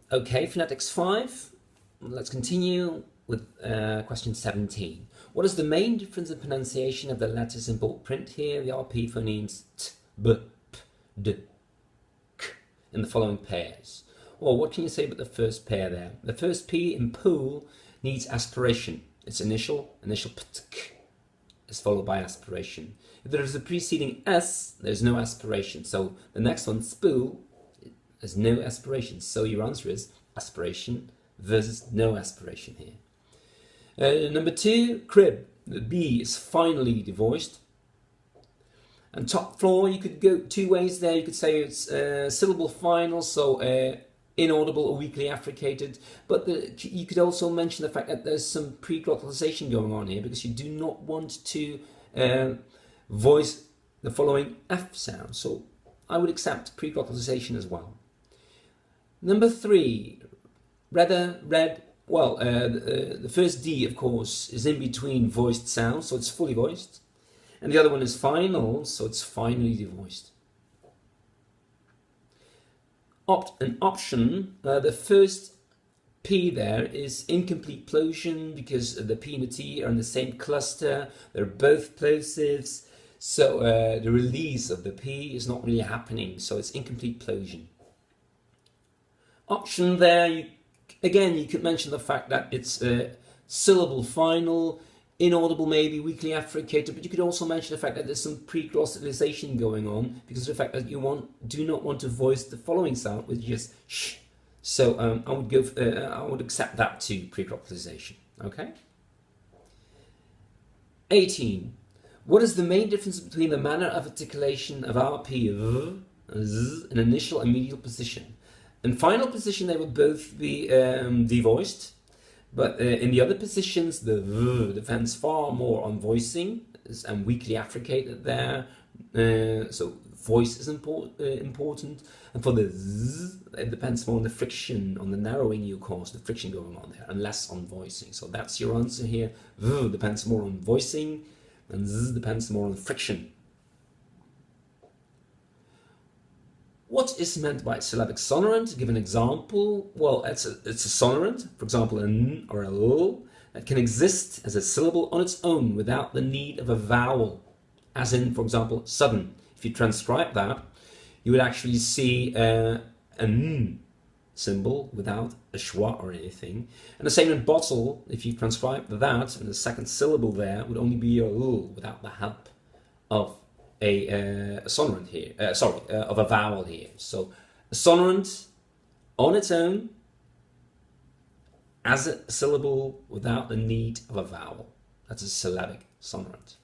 Okay, phonetics 5. Let's continue with question 17. What is the main difference in pronunciation of the letters in bold print here, the RP phonemes t, b, p, d, k, in the following pairs? Well, what can you say about the first pair there? The first P in pool needs aspiration. Its initial ptk is followed by aspiration. If there is a preceding S, there's no aspiration. So the next one, spool, there's no aspiration. So your answer is aspiration versus no aspiration here. Number 2, crib. The B is finally divorced. And top floor, you could go two ways there. You could say it's syllable final, so inaudible or weakly affricated. But you could also mention the fact that there's some pre-glottalization going on here, because you do not want to voice the following F sound. So I would accept pre-glottalization as well. Number 3, rather, red. Well, the first D, of course, is in between voiced sounds, so it's fully voiced. And the other one is final, so it's finally devoiced. An option, the first P there is incomplete plosive, because the P and the T are in the same cluster. They're both plosives, so the release of the P is not really happening, so it's incomplete plosive. Option there, again, you could mention the fact that it's syllable final, inaudible maybe, weakly affricated, but you could also mention the fact that there's some pre-glottalization going on, because of the fact that you do not want to voice the following sound, which is sh. So I would accept that too, pre-glottalization. Okay. 18. What is the main difference between the manner of articulation of RP z in initial and medial position? In final position, they will both be devoiced, but in the other positions, the v depends far more on voicing and weakly affricated there. So voice is important, and for the z, it depends more on the friction, on the narrowing you cause, the friction going on there, and less on voicing. So that's your answer here. V depends more on voicing, and z depends more on friction. What is meant by syllabic sonorant? Give an example. Well, it's a sonorant, for example, an n or a l, that can exist as a syllable on its own without the need of a vowel. As in, for example, sudden. If you transcribe that, you would actually see an n symbol without a schwa or anything. And the same in bottle. If you transcribe that, and the second syllable there would only be a l without the help of a sonorant here, of a vowel here. So a sonorant on its own as a syllable without the need of a vowel. That's a syllabic sonorant.